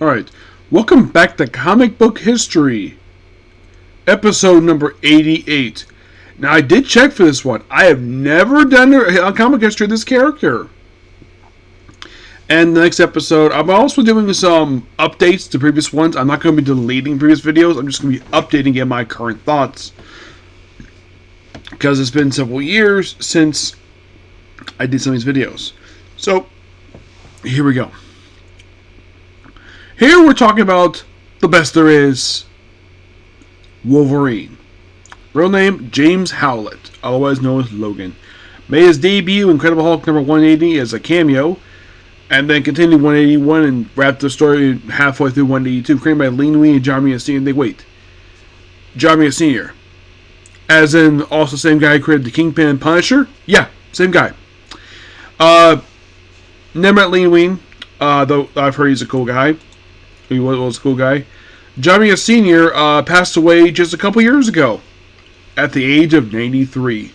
Alright, welcome back to Comic Book History, episode number 88. Now, I did check for this one. I have never done a comic history of this character. And the next episode, I'm also doing some updates to previous ones. I'm not going to be deleting previous videos. I'm just going to be updating in my current thoughts. Because it's been several years since I did some of these videos. So, here we go. Here we're talking about the best there is, Wolverine. Real name, James Howlett, otherwise known as Logan. Made his debut in Incredible Hulk number 180 as a cameo, and then continued 181 and wrapped the story halfway through 182, created by Lee Wein and John Romita Sr. John Romita Sr. As in, also same guy who created the Kingpin and Punisher? Yeah, same guy. Never met Lee Wein, though I've heard he's a cool guy. He was a cool guy. John Romita Sr. Passed away just a couple years ago at the age of 93.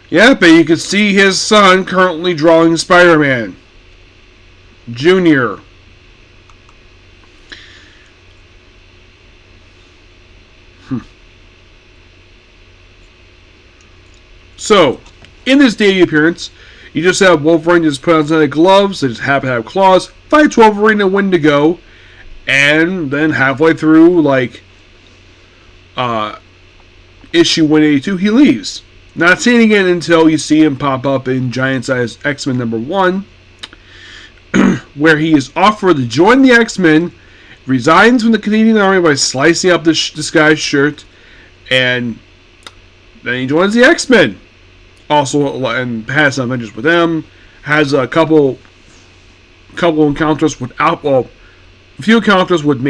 Yeah, but you can see his son currently drawing Spider-Man Jr. So, in this debut appearance, you just have Wolverine just put on some gloves, they just happen to have claws, fights Wolverine and Wendigo, and then halfway through, issue 182, he leaves. Not seeing again until you see him pop up in Giant Size X-Men number 1, where he is offered to join the X-Men, resigns from the Canadian Army by slicing up this guy's shirt, and then he joins the X-Men. Also, and has some adventures with them. Has a couple encounters with a few encounters with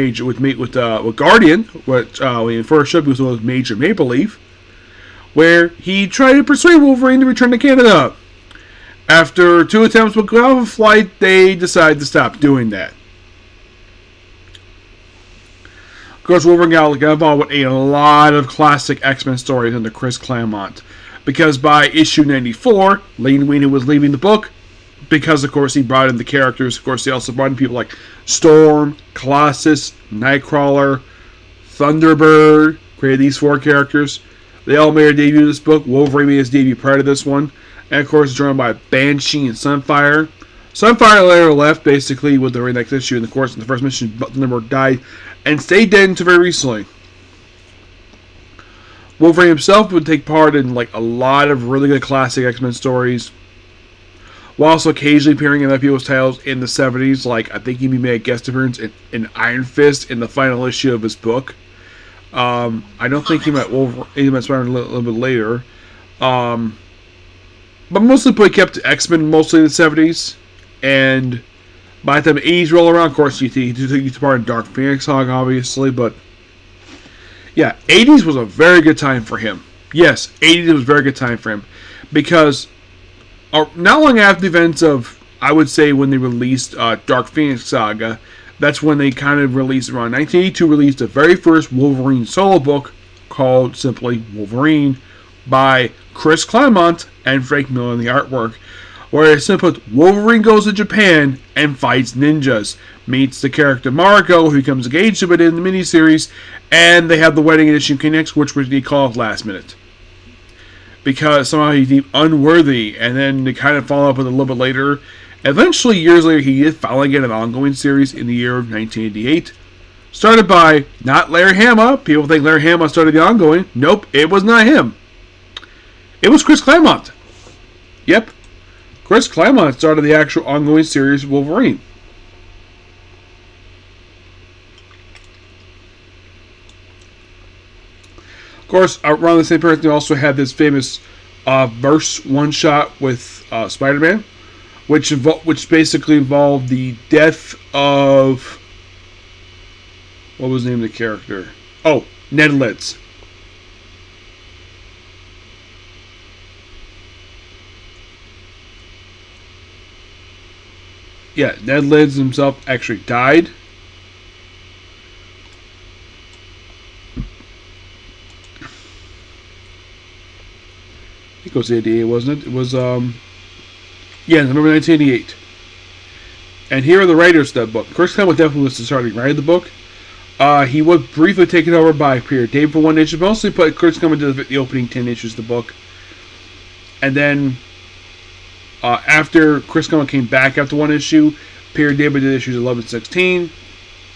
Guardian, which when he first showed was with Major Maple Leaf, where he tried to persuade Wolverine to return to Canada. After 2 attempts with go out of flight, they decided to stop doing that. Of course, Wolverine got involved with a lot of classic X-Men stories under Chris Claremont. Because by issue 94, Lee Wein was leaving the book. Because, of course, he brought in the characters. Of course, he also brought in people like Storm, Colossus, Nightcrawler, Thunderbird. Created these 4 characters. They all made their debut in this book. Wolverine made his debut prior to this one. And, of course, joined by Banshee and Sunfire. Sunfire later left, basically, with the very next issue. And, of course, in the first mission, Thunderbird died and stayed dead until very recently. Wolverine himself would take part in a lot of really good classic X-Men stories, while also occasionally appearing in other people's titles in the 70s. I think he made a guest appearance in Iron Fist in the final issue of his book. I don't think he met Wolverine. He met Spider-Man a little bit later, but mostly he kept X-Men mostly in the 70s, and by the time the 80s roll around, of course, he took part in Dark Phoenix Saga, obviously, but yeah, 80s was a very good time for him. Yes, 80s was a very good time for him. Because not long after the events of, I would say, when they released Dark Phoenix Saga, that's when they kind of released, around 1982, released the very first Wolverine solo book called simply Wolverine by Chris Claremont and Frank Miller in the artwork. Where it's simply Wolverine goes to Japan and fights ninjas. Meets the character Mariko, who becomes engaged to it in the miniseries, and they have the wedding edition connects, which was called last minute. Because somehow he's deemed unworthy, and then they kind of follow up with it a little bit later. Eventually, years later, he did finally get an ongoing series in the year of 1988. Started by not Larry Hama. People think Larry Hama started the ongoing. Nope, it was not him. It was Chris Claremont. Yep. Chris Claremont started the actual ongoing series Wolverine. Of course, around the same period, they also had this famous verse one-shot with Spider-Man, which basically involved the death of... What was the name of the character? Oh, Ned Leeds. Yeah, Ned Leeds himself actually died. I think it was 88, wasn't it? It was, yeah, November 1988. And here are the writers of that book. Chris Claremont definitely was starting writing the book. He was briefly taken over by Peter David for one issue, mostly but Chris Claremont did the opening 10 issues of the book. And then after Chris Claremont came back after one issue, Peter David did issues 11 16.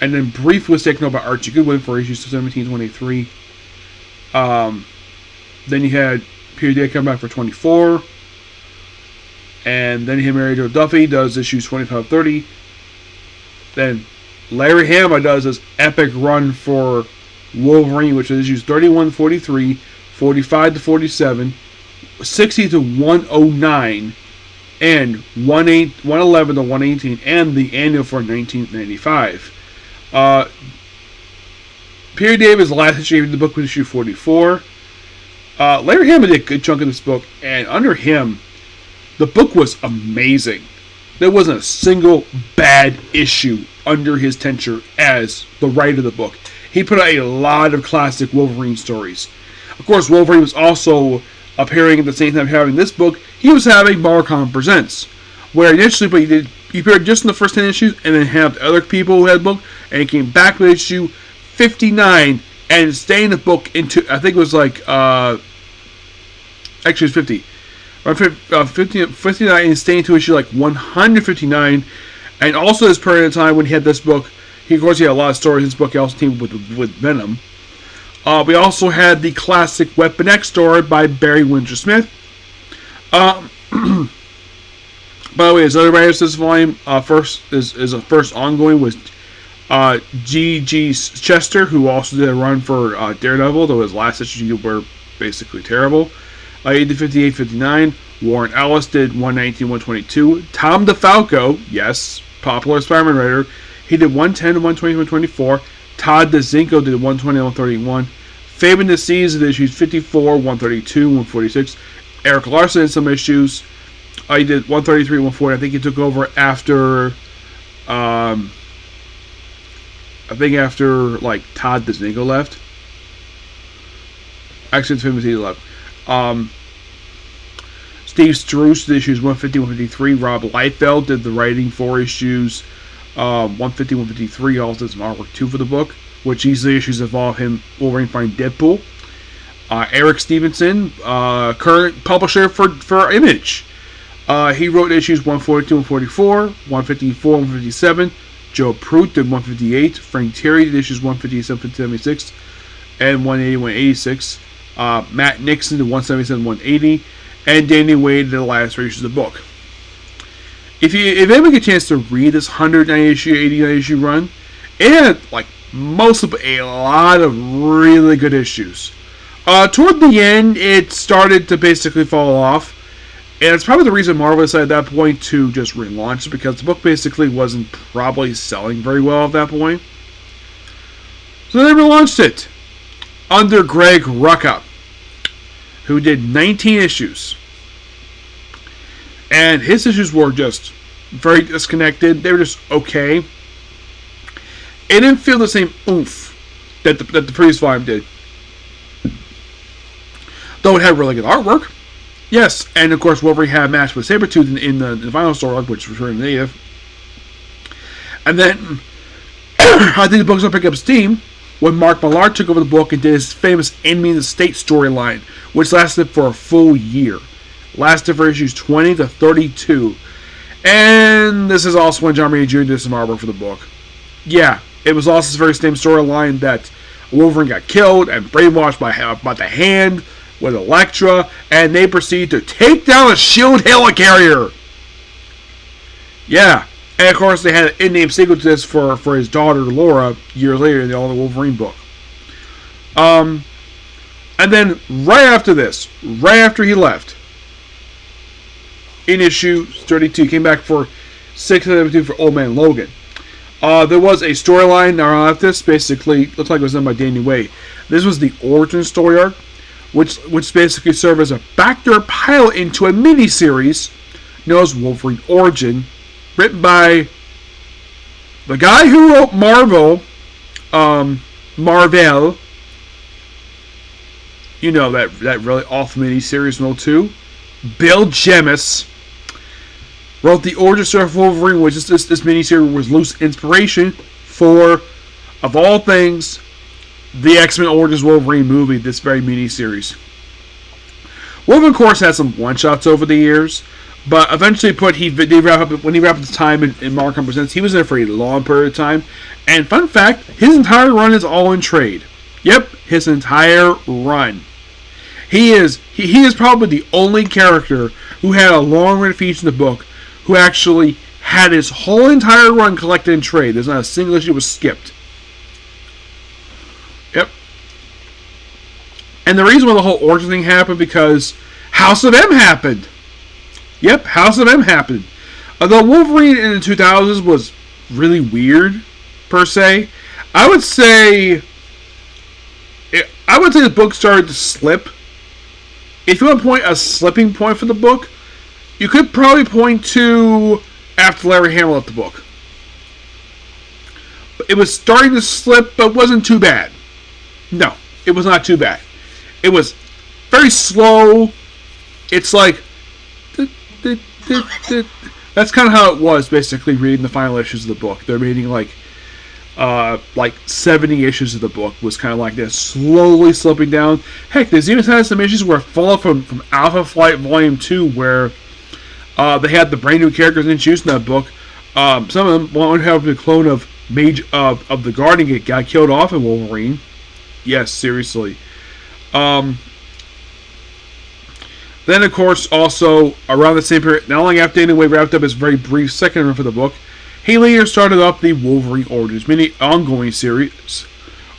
And then briefly was taken over by Archie Goodwin for issues 17 23. Then you had Peter David come back for 24. And then he married Joe Duffy, does issues 25 30. Then Larry Hama does this epic run for Wolverine, which is issues 31 43, 45 to 47, 60 to 109, and 111 to 118, and the annual for 1995. Peter David's last issue of the book was issue 44. Larry Hama did a good chunk of this book, and under him, the book was amazing. There wasn't a single bad issue under his tenure as the writer of the book. He put out a lot of classic Wolverine stories. Of course, Wolverine was also appearing at the same time having this book. He was having Marcom Presents, where initially he appeared just in the first 10 issues and then had other people who had the book, and he came back with issue 59 and stayed in the book into, I think it was like, actually it was 50. 59 and staying to issue like 159, and also this period of time when he had this book, of course he had a lot of stories in this book. He also teamed with Venom. We also had the classic Weapon X story by Barry Windsor Smith. By the way, his other writers this volume first ongoing was G.G. Chester, who also did a run for Daredevil, though his last issues were basically terrible. He did 58, 59. Warren Ellis did 119, 122. Tom DeFalco, yes, popular Spider-Man writer, he did 110, 120, 124. Todd DeZinko did 120, 131. Fabian DeCease did issues 54, 132, 146. Eric Larson did some issues. He did 133, 140. I think he took over after, like Todd DeZinko left. Actually, it's Fabian DeCease left. Steve Struce did issues 150, 153. Rob Liefeld did the writing for issues 150, 153. Also did some artwork too for the book, which these issues involve him, Wolverine, finding Deadpool. Eric Stevenson, current publisher for Image. He wrote issues 142, 144, 154, 157. Joe Prout did 158. Frank Terry did issues 157, 76, and 180, 186. Matt Nixon did 177, 180. And Danny Wade did the last 3 issues of the book. If anyone get a chance to read this 190 issue, 89 issue run, it had like a lot of really good issues. Toward the end, it started to basically fall off, and it's probably the reason Marvel decided at that point to just relaunch it, because the book basically wasn't probably selling very well at that point. So they relaunched it under Greg Rucka, who did 19 issues. And his issues were just very disconnected. They were just okay. It didn't feel the same oomph that the previous volume did. Though it had really good artwork. Yes, and of course Wolverine had a match with Sabretooth in the final story, which was very native. And then, I think the book's going to pick up steam when Mark Millar took over the book and did his famous Enemy of the State storyline, which lasted for a full year. Lasted for issues 20 to 32. And this is also when John Romita Jr. did some artwork for the book. Yeah, it was also the very same storyline that Wolverine got killed and brainwashed by the Hand with Elektra, and they proceed to take down a SHIELD helicarrier. Yeah, and of course they had an in-name sequel to this for his daughter Laura years later in the All the Wolverine book. And then right after this, right after he left, in issue 32, he came back for 672 for Old Man Logan. There was a storyline after this, basically looked like it was done by Danny Way. This was the origin story arc, which basically served as a backdoor pilot into a miniseries known as Wolverine Origin, written by the guy who wrote Marvel. You know, that really awful miniseries in 02. Bill Jemas. wrote the origin story of Wolverine, which is this miniseries was loose inspiration for, of all things, the X-Men Origins Wolverine movie, this very miniseries. Wolverine, of course, had some one-shots over the years, but eventually when he wrapped up his time in Marvel Presents, he was there for a long period of time. And fun fact, his entire run is all in trade. Yep, his entire run. He is probably the only character who had a long run feature in the book who actually had his whole entire run collected in trade. There's not a single issue was skipped. Yep. And the reason why the whole origin thing happened because House of M happened. Yep, House of M happened. Although Wolverine in the 2000s was really weird, per se, I would say the book started to slip. If you want to point a slipping point for the book, you could probably point to after Larry Hamill left the book. It was starting to slip, but wasn't too bad. No, it was not too bad. It was very slow. It's like that's kind of how it was basically reading the final issues of the book. They're reading like 70 issues of the book was kind of like this, slowly slipping down. Heck, there's even had some issues where Fallout from Alpha Flight Volume 2 where they had the brand new characters introduced in that book. Some of them wanted to have the clone of the Guardian got killed off in Wolverine. Yes, seriously. Then, of course, also around the same period, not only after Dana Wade wrapped up his very brief second run for the book, he later started up the Wolverine Origins mini ongoing series,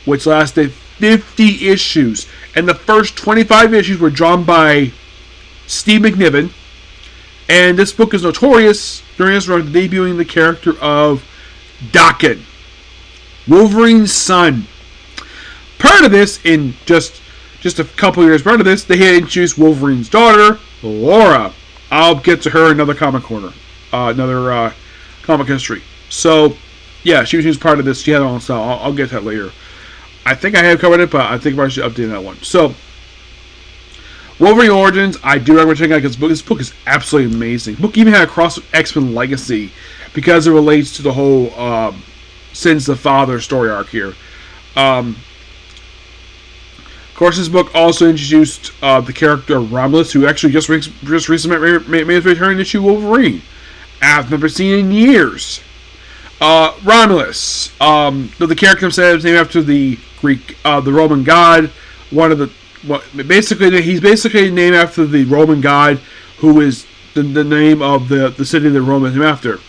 which lasted 50 issues, and the first 25 issues were drawn by Steve McNiven. And this book is notorious during his run debuting the character of Daken, Wolverine's son. Prior to this, in just a couple years prior to this, they had introduced Wolverine's daughter, Laura. I'll get to her in another comic corner, another comic history. So, yeah, she was part of this. She had her own style. I'll get to that later. I think I have covered it, but I think I should update that one. So, Wolverine Origins, I do recommend checking out this book. This book is absolutely amazing. The book even had a cross with X-Men Legacy because it relates to the whole Since the Father story arc here. Of course, this book also introduced the character Romulus, who actually just recently made his return to issue Wolverine. I've never seen in years. Romulus, the character himself is named after the the Roman god. He's basically named after the Roman god, who is the name of the city that Rome is named after.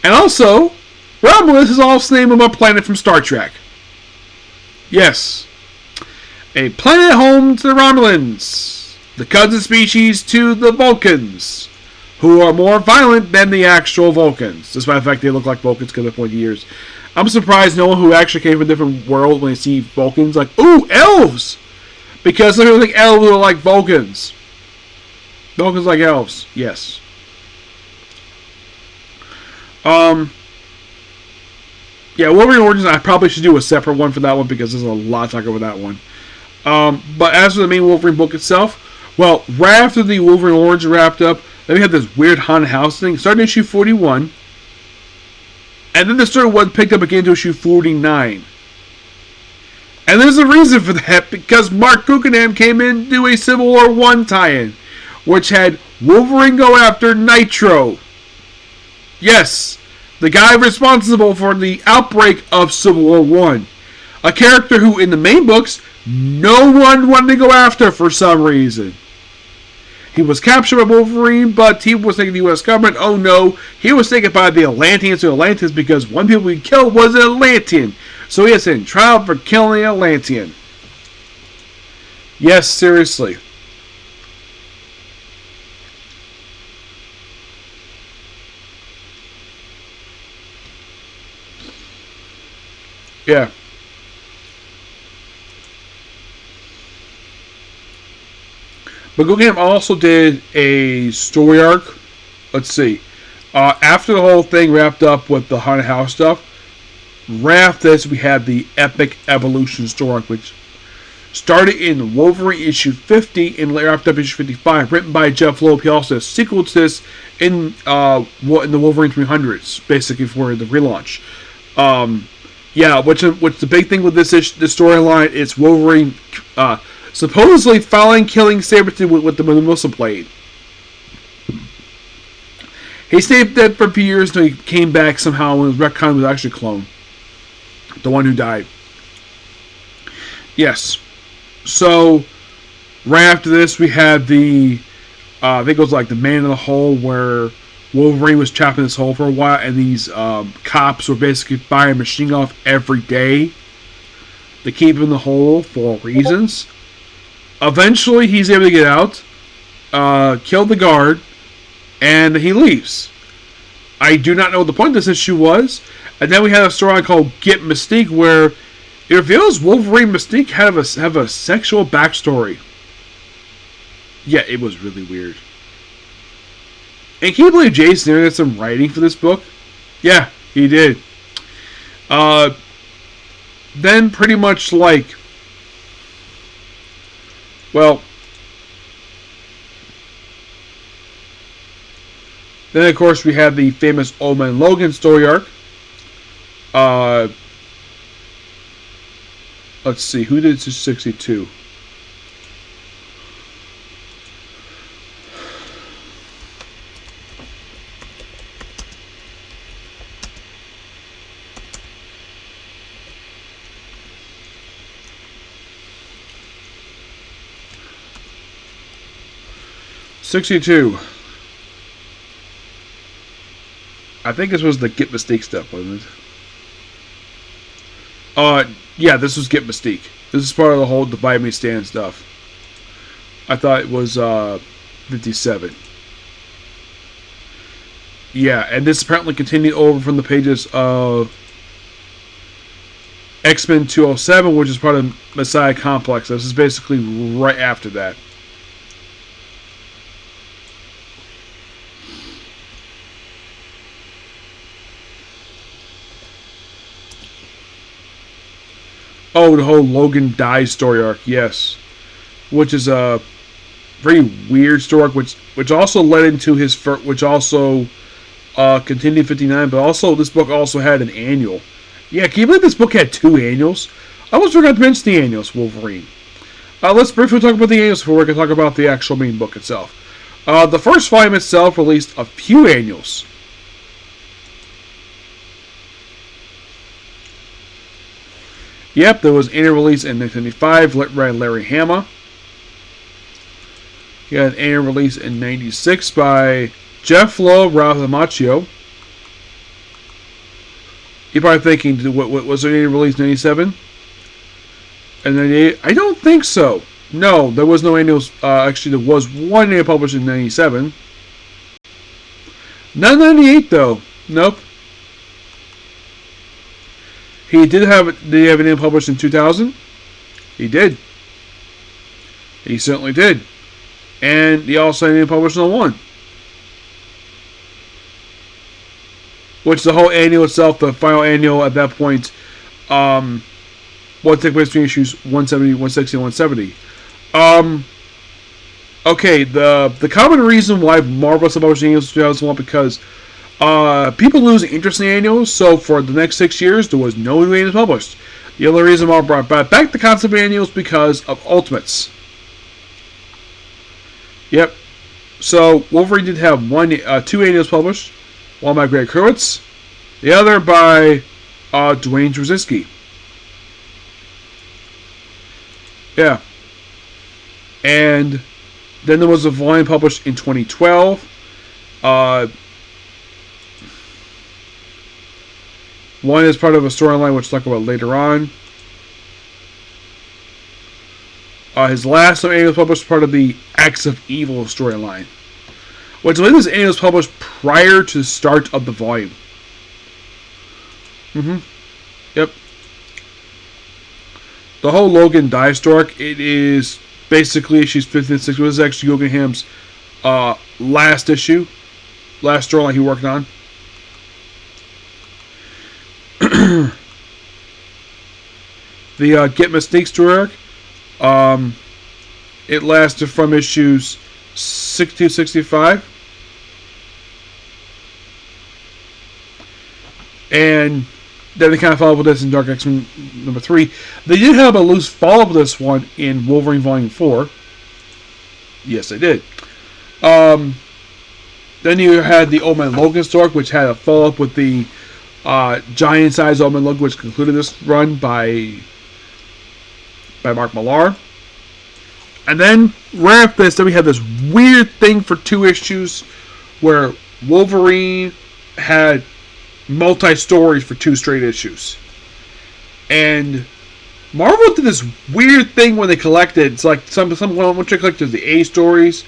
And also, Romulus is also the name of a planet from Star Trek. Yes. A planet home to the Romulans, the cousin species to the Vulcans, who are more violent than the actual Vulcans, despite the fact they look like Vulcans because of 20 years. I'm surprised no one who actually came from a different world when they see Vulcans like, ooh, elves! Because some people think elves are like Vulcans. Vulcans like elves, yes. Yeah, Wolverine Origins, I probably should do a separate one for that one because there's a lot to talk about that one. But as for the main Wolverine book itself, well, right after the Wolverine Origins wrapped up, then we had this weird haunted house thing. Started in issue 41. And then the story was picked up again to issue 49. And there's a reason for that, because Mark Guggenheim came in to do a Civil War I tie-in, which had Wolverine go after Nitro. Yes, the guy responsible for the outbreak of Civil War I. A character who, in the main books, no one wanted to go after for some reason. He was captured by Wolverine, but he was taken to the U.S. government. Oh no, he was taken by the Atlanteans to Atlantis because one people he killed was an Atlantean. So he is in trial for killing an Atlantean. Yes, seriously. Yeah. But Guggenheim also did a story arc. Let's see. After the whole thing wrapped up with the haunted house stuff, right after this we had the Epic Evolution story arc, which started in Wolverine issue 50 and wrapped up issue 55, written by Jeff Loeb. He also has a sequel to this in the Wolverine 300s, basically for the relaunch. Yeah, which the big thing with this storyline is Wolverine supposedly following killing Sabretooth with the Medusa blade. He stayed dead for a few years until he came back somehow when his retcon was actually a clone. The one who died. Yes. So, right after this, we had the, I think it was like the Man in the Hole, where Wolverine was trapped in this hole for a while, and these cops were basically firing machine gun off every day to keep him in the hole for reasons. Eventually, he's able to get out, kill the guard, and he leaves. I do not know what the point of this issue was. And then we had a storyline called Get Mystique, where it reveals Wolverine and Mystique have a sexual backstory. Yeah, it was really weird. And can you believe Jason Aaron did some writing for this book? Yeah, he did. Then pretty much like, well, then of course we had the famous Old Man Logan story arc. Let's see, who did 62? '62. I think this was the Get Mystique stuff, wasn't it? Yeah, this was Get Mystique. This is part of the whole Divide Me Stand stuff. I thought it was 57. Yeah, and this apparently continued over from the pages of X-Men 207, which is part of Messiah Complex. This is basically right after that. Oh, the whole Logan dies story arc, yes, which is a very weird story arc, which also led into his which also continued 59, but also this book also had an annual. Yeah, can you believe this book had 2 annuals? I almost forgot to mention the annuals, Wolverine. Let's briefly talk about the annuals before we can talk about the actual main book itself. The first volume itself released a few annuals. Yep, there was an annual release in 1995, written by Larry Hama. You had an annual release in 96 by Jeff Lowe, Ralph Macchio. You're probably thinking, what was there an annual release in 97? And 98? I don't think so. No, there was no annuals. Actually, there was one annual published in 97. Not 98, though. Nope. Did he have an annual published in 2000? He did. He certainly did. And he also had an annual published in 01. Which the whole annual itself, the final annual at that point, what took place between issues 170, 160, and 170. Okay, the common reason why Marvel stopped publishing annuals in 2001 because people lose interest in annuals, so for the next 6 years, there was no new annuals published. The only reason Marvel brought back the concept of annuals because of Ultimates. Yep. So Wolverine did have 2 annuals published. One by Greg Hurwitz, the other by Dwayne Drzezinski. Yeah. And then there was a volume published in 2012. One is part of a storyline which we'll talk about later on. His last annual was published part of the Acts of Evil storyline. Which I believe this annual was published prior to the start of the volume. Yep. The whole Logan dies story, it is basically issues 15 and 16. This is actually Yogan Ham's last issue. Last storyline he worked on. The Get Mystique story arc, it lasted from issues 62-65. And then they kind of followed with this in Dark X-Men number 3. They did have a loose follow-up with this one in Wolverine Volume 4. Yes, they did. Then you had the Old Man Logan story, which had a follow-up with the giant-sized Old Man Logan, which concluded this run by Mark Millar. And then, right after this, then we had this weird thing for 2 issues where Wolverine had multi-stories for 2 straight issues. And Marvel did this weird thing when they collected. It's like someone which they collected the A stories.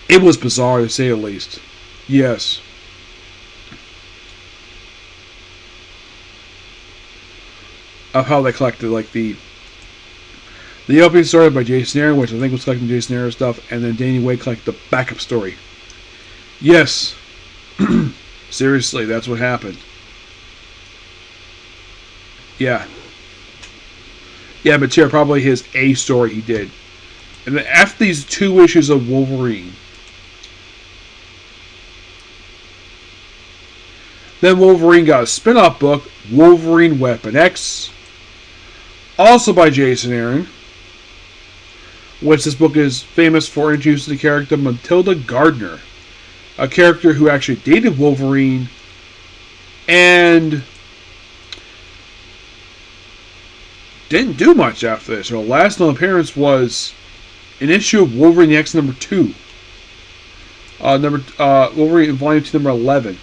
It was bizarre, to say the least. Yes. Of how they collected, like, the opening story by Jason Aaron, which I think was collecting Jason Aaron stuff, and then Danny Way collected the backup story. Yes. Seriously, that's what happened. Yeah. Yeah, but yeah, probably his A story he did. And then after these 2 issues of Wolverine, then Wolverine got a spin-off book, Wolverine Weapon X, also by Jason Aaron, which this book is famous for introducing the character Matilda Gardner, a character who actually dated Wolverine and didn't do much after this. Her last known appearance was an issue of Wolverine X number 2. Wolverine Volume 2, number 11.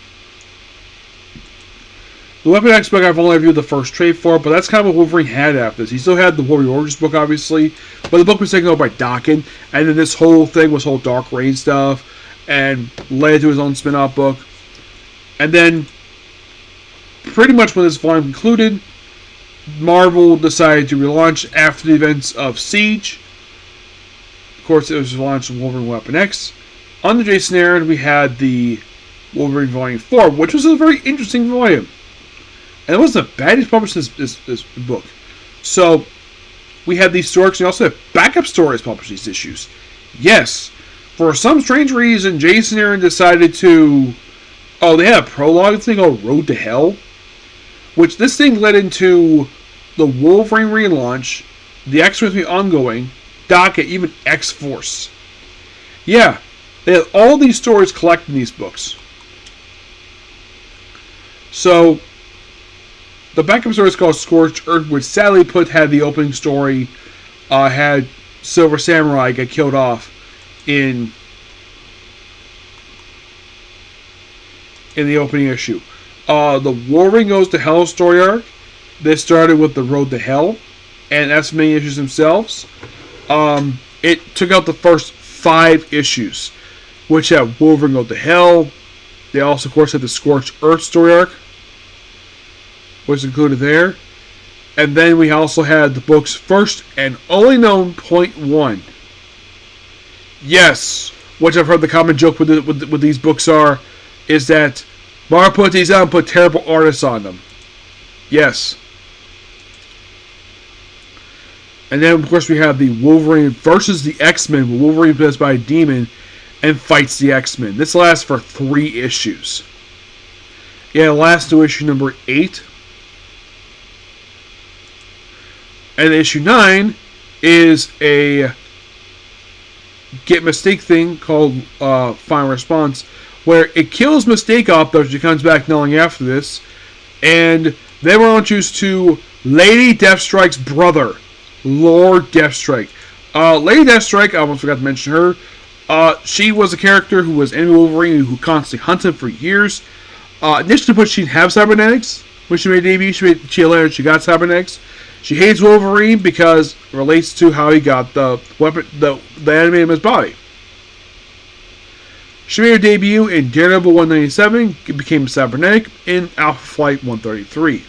The Weapon X book I've only reviewed the first trade for, but that's kind of what Wolverine had after this. He still had the Wolverine Origins book, obviously, but the book was taken over by Dokken, and then this whole thing was whole Dark Reign stuff, and led to his own spin-off book. And then, pretty much when this volume concluded, Marvel decided to relaunch after the events of Siege. Of course, it was launched in Wolverine Weapon X. Under Jason Aaron, we had the Wolverine Volume 4, which was a very interesting volume. And it wasn't bad. He's published this book. So, we had these stories. We also have backup stories published these issues. Yes. For some strange reason, Jason Aaron decided to... Oh, they had a prologue thing called Road to Hell. Which this thing led into the Wolverine relaunch, the X-Men ongoing, Docket, even X-Force. Yeah. They had all these stories collected in these books. So... the backup story is called Scorched Earth, which sadly had the opening story, had Silver Samurai get killed off in the opening issue. The Wolverine Goes to Hell story arc, this started with the Road to Hell, and that's the main issues themselves. It took out the first 5 issues, which had Wolverine Go to Hell. They also, of course, had the Scorched Earth story arc, was included there. And then we also had the book's first and only known point 1. Yes, which I've heard the common joke with these books is that Marvel put these out and put terrible artists on them. Yes. And then, of course, we have the Wolverine versus the X-Men, where Wolverine is possessed by a demon and fights the X-Men. This lasts for 3 issues. Yeah, it lasts to issue number 8. And issue 9 is a Get Mistake thing called Final Response, where it kills Mistake off, though she comes back knowing after this. And then we're introduced to Lady Deathstrike's brother, Lord Deathstrike. Lady Deathstrike, I almost forgot to mention her. She was a character who was enemy Wolverine, who constantly hunted for years. Initially, she didn't have cybernetics. When she made debut, she learned she got cybernetics. She hates Wolverine because it relates to how he got the weapon, the enemy in his body. She made her debut in Daredevil 197, became cybernetic in Alpha Flight 133.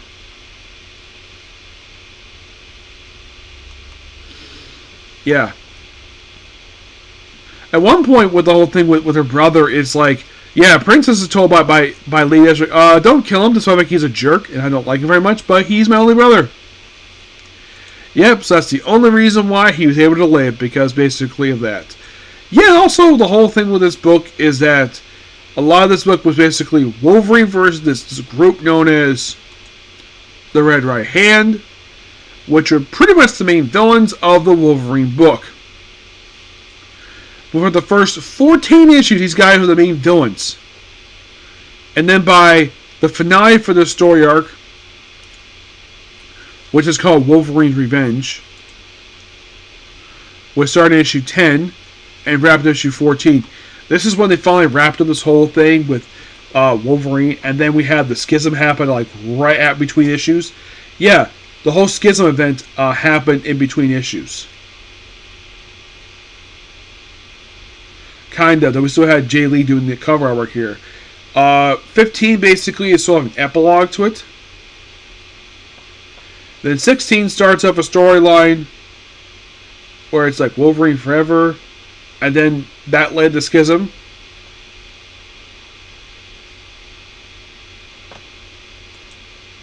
Yeah. At one point with the whole thing with her brother, it's like, yeah, Princess is told by Lee Deathstrike, don't kill him, despite like he's a jerk, and I don't like him very much, but he's my only brother. Yep, so that's the only reason why he was able to live, because basically of that. Yeah, also the whole thing with this book is that A lot of this book was basically Wolverine versus this group known as the Red Right Hand, which are pretty much the main villains of the Wolverine book. For the first 14 issues, these guys were the main villains. And then by the finale for the story arc, which is called Wolverine's Revenge, which started in issue 10 and wrapped in issue 14. This is when they finally wrapped up this whole thing with Wolverine, and then we had the schism happen like right at between issues. Yeah, the whole schism event happened in between issues. Kind of. Though we still had Jay Lee doing the cover artwork here. 15 basically is sort of an epilogue to it. Then 16 starts up a storyline where it's like Wolverine Forever, and then that led to Schism.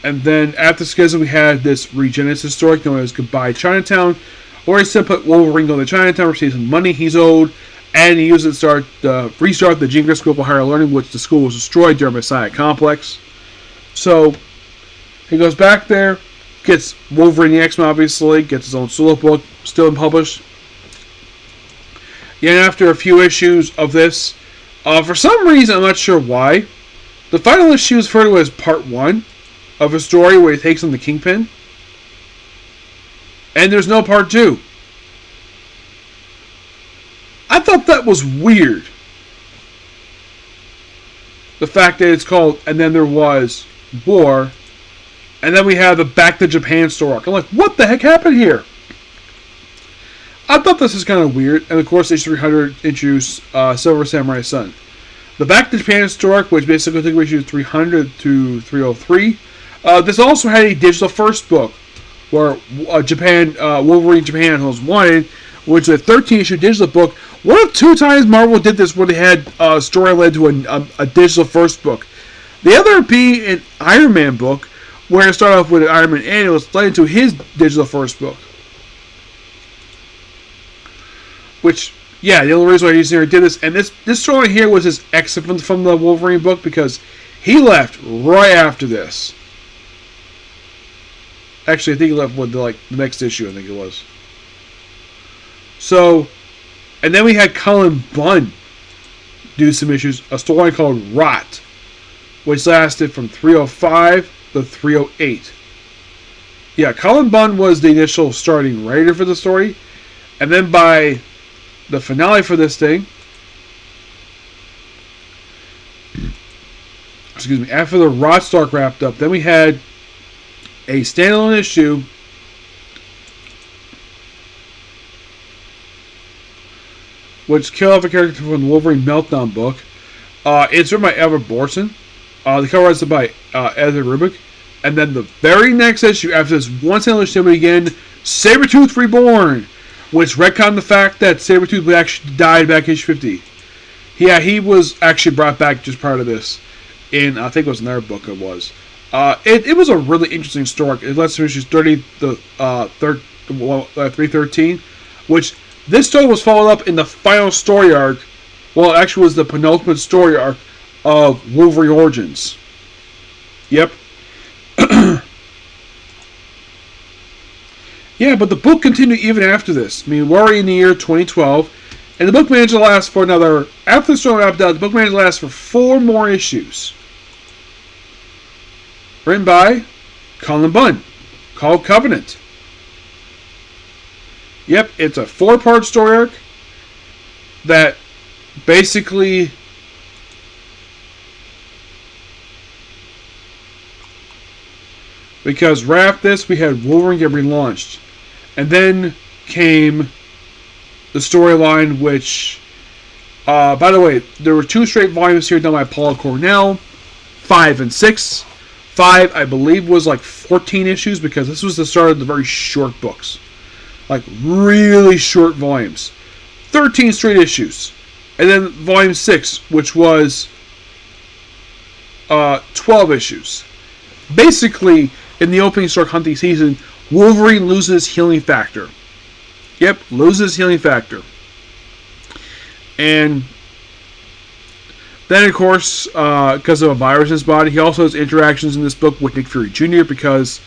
And then after Schism, we had this Regenesis story known as Goodbye Chinatown, where he said put Wolverine on the Chinatown, receive some money he's owed, and he used it to restart the Jean Grey School for Higher Learning, which the school was destroyed during Messiah Complex. So he goes back there, gets Wolverine the X-Men, obviously, gets his own solo book, still unpublished. Yeah, and after a few issues of this, for some reason, I'm not sure why, the final issue is referred to as part 1 of a story where he takes on the Kingpin. And there's no part 2. I thought that was weird. The fact that it's called And Then There Was War, and then we have the Back to Japan story arc. I'm like, what the heck happened here? I thought this was kind of weird, and of course, issue 300 introduced Silver Samurai Sun. The Back to Japan story arc, which basically took issues 300 to 303. This also had a digital first book, where Wolverine Japan was wanted, which is a 13-issue digital book. One of 2 times Marvel did this, where they had a story led to a digital first book. The other being an Iron Man book, where it started off with an Iron Man and it was led into his digital first book. Which, yeah, the only reason why he did this, and this story here was his exit from the Wolverine book, because he left right after this. Actually, I think he left with the next issue, I think it was. So, and then we had Cullen Bunn do some issues, a story called Rot, which lasted from 305 to 308. Yeah, Cullen Bunn was the initial starting writer for the story, and then by the finale for this thing, excuse me, after the Rot story wrapped up, then we had a standalone issue which killed off a character from the Wolverine Meltdown book. It's written by Everett Borson. The cover art is by Edward Rubik. And then the very next issue, after this one standalone issue, we begin Sabretooth Reborn, which retconned the fact that Sabretooth actually died back in issue 50. Yeah, he was actually brought back just prior to this. In, I think it was another book it was. It was a really interesting story. It led to issues 30 to 313, which this story was followed up in the final story arc. Well, it actually was the penultimate story arc of Wolverine Origins. Yep. Yeah, but the book continued even after this. I mean, we're already in the year 2012, and the book managed to last for another. After the story wrapped up, the book managed to last for 4 more issues. Written by Cullen Bunn, called Covenant. Yep, it's a 4-part story arc that basically because right after this we had Wolverine get relaunched, and then came the storyline which by the way, there were 2 straight volumes here done by Paul Cornell, 5 and 6. 5, I believe, was like 14 issues, because this was the start of the very short books. Like, really short volumes. 13 straight issues. And then volume 6, which was 12 issues. Basically, in the opening Stark hunting season, Wolverine loses healing factor. Yep, loses healing factor. And Then, of course, because of a virus in his body, he also has interactions in this book with Nick Fury Jr. because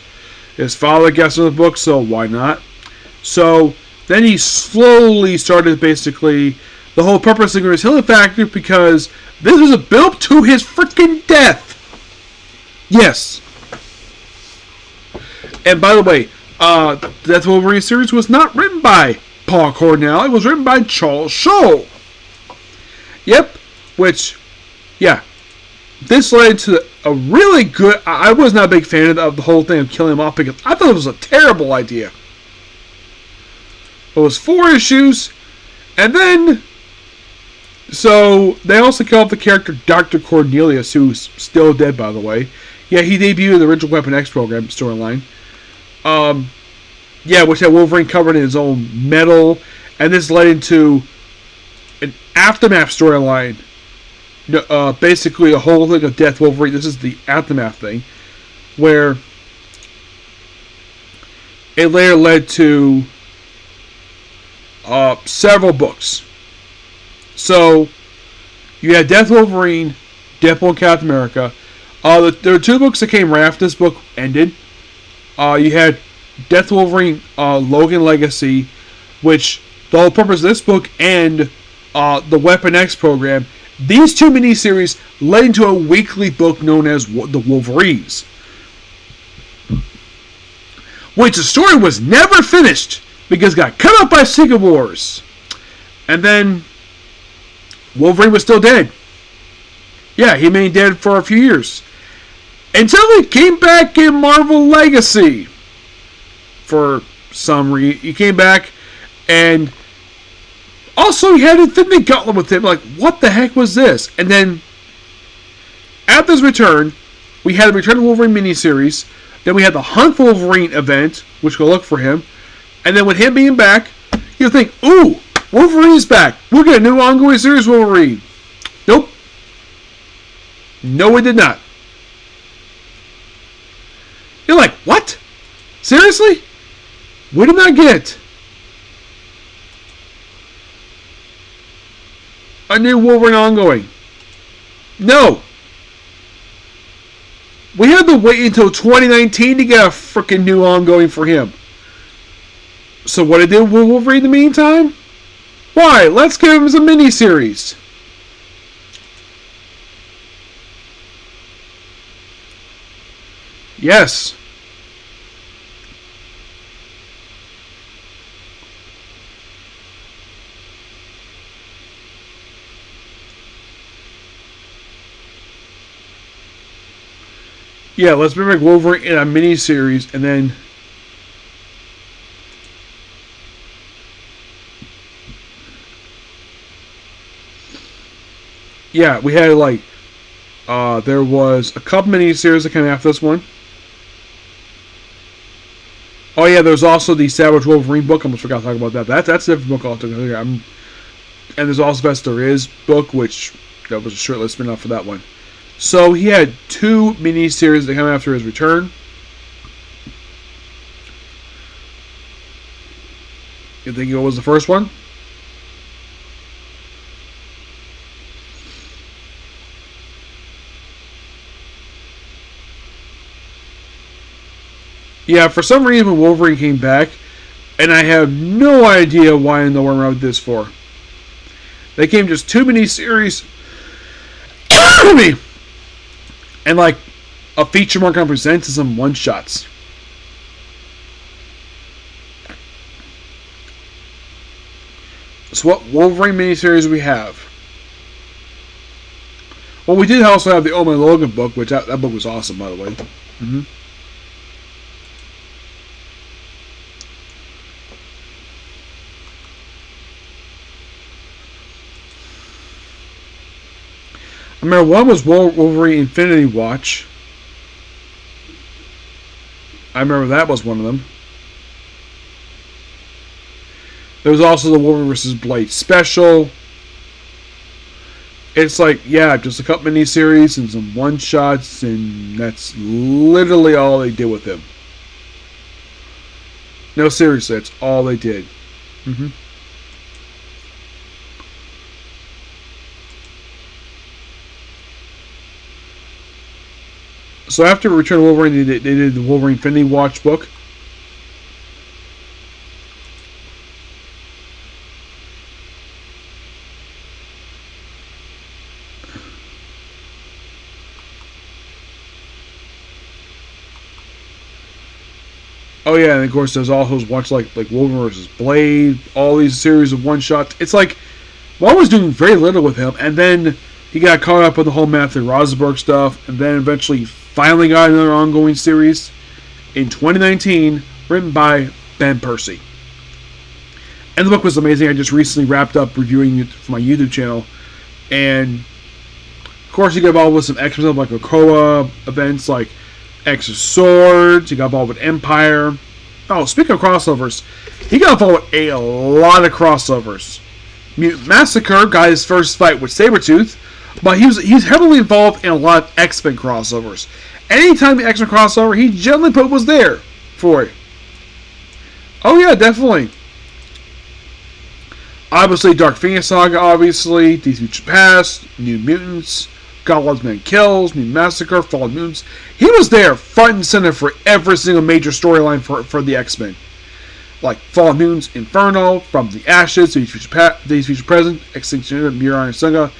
his father guessed in the book, so why not? So then he slowly started basically the whole purpose of his healing factor because this was a build to his freaking death. Yes. And by the way, the Death Wolverine series was not written by Paul Cornell. It was written by Charles Scholl. Yep. Which, yeah. This led to a really good... I was not a big fan of the whole thing of killing him off because I thought it was a terrible idea. It was 4 issues. And then... So, they also killed off the character Dr. Cornelius, who's still dead, by the way. Yeah, he debuted in the original Weapon X program storyline. Yeah, which had Wolverine covered in his own metal. And this led into an Aftermath storyline. Basically a whole thing of Death Wolverine. This is the Aftermath thing. Where it later led to several books. So, you had Death Wolverine, Deadpool and Captain America. There were 2 books that came right after this book ended. You had Death Wolverine, Logan Legacy, which the whole purpose of this book and the Weapon X program, these 2 miniseries led into a weekly book known as The Wolverines. Which the story was never finished because it got cut off by Secret Wars. And then Wolverine was still dead. Yeah, he remained dead for a few years. Until he came back in Marvel Legacy. For some reason. He came back and also he had Infinity Gauntlet with him. Like, what the heck was this? And then after his return, we had the Return of Wolverine miniseries. Then we had the Hunt for Wolverine event, which will look for him. And then with him being back, you'll think, ooh, Wolverine's back. We'll get a new ongoing series Wolverine. Nope. No, it did not. You're like, what? Seriously? We did not get a new Wolverine ongoing. No. We had to wait until 2019 to get a freaking new ongoing for him. So what did they do with Wolverine in the meantime? Why? Let's give him some miniseries. Yes. Yeah, let's bring back Wolverine in a miniseries and then... Yeah, we had like... there was a couple miniseries that came after this one. Oh yeah, there's also the Savage Wolverine book. I almost forgot to talk about that. That's a different book altogether. And there's also Best There Is book, which that was a short-lived spin-off for that one. So he had 2 miniseries that come after his return. You think it was the first one? Yeah, for some reason Wolverine came back, and I have no idea why in the world I did this for. They came just 2 miniseries. And like a feature mark on presents and some one-shots. So what Wolverine miniseries we have? Well, we did also have the Omen Logan book, which that book was awesome, by the way. Mm-hmm. I remember one was Wolverine Infinity Watch. I remember that was one of them. There was also the Wolverine vs. Blade special. It's like, yeah, just a couple miniseries and some one-shots, and that's literally all they did with him. No, seriously, that's all they did. Mm-hmm. So after Return of Wolverine, they did the Wolverine Infinity Watch book. Oh yeah, and of course there's also watch like Wolverine versus Blade, all these series of one shots. It's like Marvel was doing very little with him, and then he got caught up with the whole Matthew Rosenberg stuff, and then eventually finally got another ongoing series in 2019, written by Ben Percy. And the book was amazing. I just recently wrapped up reviewing it for my YouTube channel, and of course he got involved with some X-Men stuff like Krakoa events like X of Swords. He got involved with Empire. Oh, speaking of crossovers, he got involved with a lot of crossovers. Mutant Massacre got his first fight with Sabretooth, but he's heavily involved in a lot of X-Men crossovers. Anytime the X-Men crossover, he generally was there for it. Oh yeah, definitely. Obviously, Dark Phoenix Saga, obviously, Days of Future Past, New Mutants, God Loves Man Kills, Mutant Massacre, Fallen Mutants. He was there front and center for every single major storyline for the X-Men. Like Fallen Mutants, Inferno, From the Ashes, Days of Future Present, Extinction, Mirai and Saga,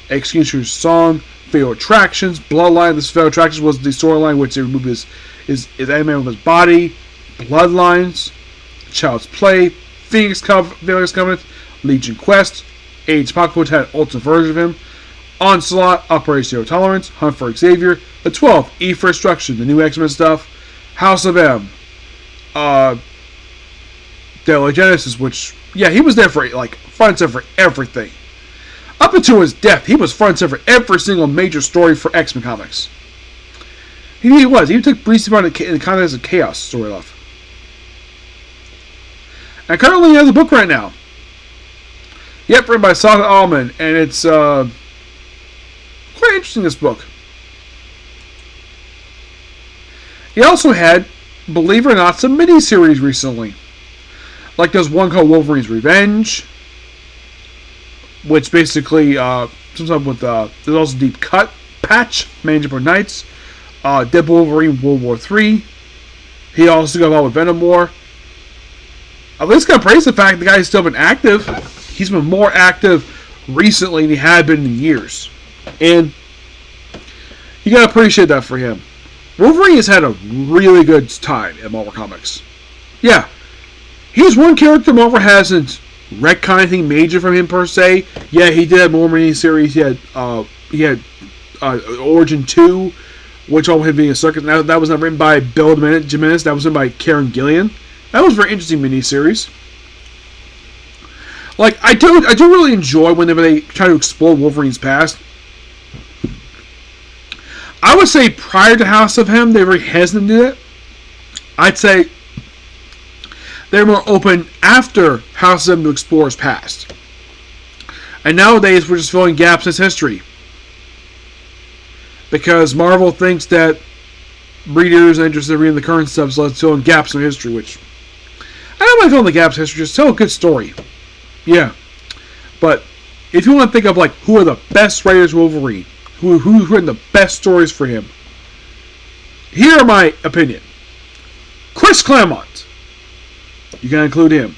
Executioner's Song, Fatal Attractions, Bloodline. This Fatal Attractions was the storyline which they removed his Ant-Man with his body, Bloodlines, Child's Play, Phoenix Covenant, Legion Quest, Age Apocalypse had an ultimate version of him, Onslaught, Operation Zero Tolerance, Hunt for Xavier, The 12, E for Destruction, the new X-Men stuff, House of M, Daily Genesis, which, yeah, he was there for, like, front and center for everything. Up until his death, he was front and center for every single major story for X-Men comics. He was. He took briefly part in the context of Chaos story love. And currently he has a book right now. Yep, written by Saga Allman, and it's quite interesting, this book. He also had, believe it or not, some miniseries recently. Like there's one called Wolverine's Revenge, which basically sometimes with there's also Deep Cut, Patch, Manageable Nights, Deadpool Wolverine World War III. He also got involved with Venom War. At least got praise the fact the guy's still been active. He's been more active recently than he had been in years. And you gotta appreciate that for him. Wolverine has had a really good time in Marvel Comics. Yeah. He's one character Marvel hasn't retconned anything major from him per se. Yeah, he did have more miniseries. He had Origin 2, which all had been a circus. Now that was not written by Bill Jimenez. That was written by Karen Gillian. That was a very interesting miniseries. Like I do really enjoy whenever they try to explore Wolverine's past. I would say prior to House of M, they were hesitant to do it. I'd say they're more open after House of M to explore his past. And nowadays, we're just filling gaps in his history. Because Marvel thinks that readers are interested in reading the current stuff, so let's fill in gaps in history, which I don't mind filling the gaps in history, just tell a good story. Yeah. But if you want to think of like who are the best writers of Wolverine, who's written the best stories for him, here are my opinion. Chris Claremont. You can include him.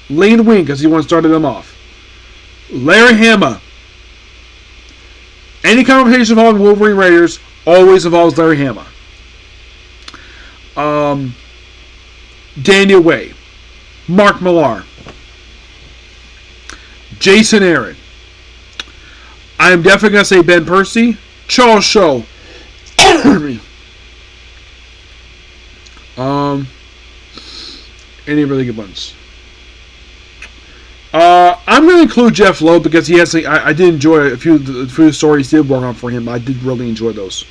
Lane Wing, because he once started them off. Larry Hama. Any conversation involving Wolverine writers always involves Larry Hama. Daniel Way. Mark Millar. Jason Aaron. I'm definitely going to say Ben Percy. Charles Shaw. Any really good ones. I'm going to include Jeff Lowe because he has. I did enjoy a few of the stories he did work on for him. I did really enjoy those.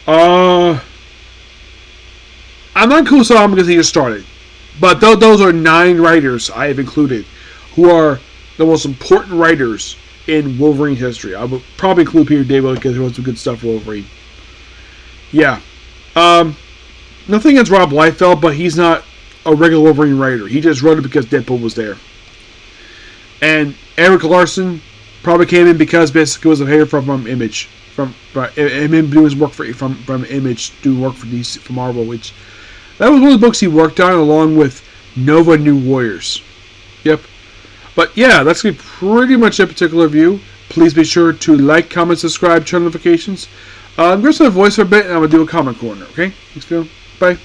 I'm not including Saul because he just started, but those are 9 writers I have included who are the most important writers in Wolverine history. I would probably include Peter David because he wrote some good stuff for Wolverine. Yeah. Nothing against Rob Liefeld, but he's not a regular Wolverine writer. He just wrote it because Deadpool was there. And Eric Larson probably came in because basically was a hater from Image him doing his work from Image, doing work for DC, for Marvel, which that was one of the books he worked on along with Nova New Warriors. Yep. But yeah, that's going to be pretty much a particular review. Please be sure to like, comment, subscribe, turn notifications. I'm going to set a voice for a bit, and I'm going to do a comment corner, okay? Thanks, Phil. Bye.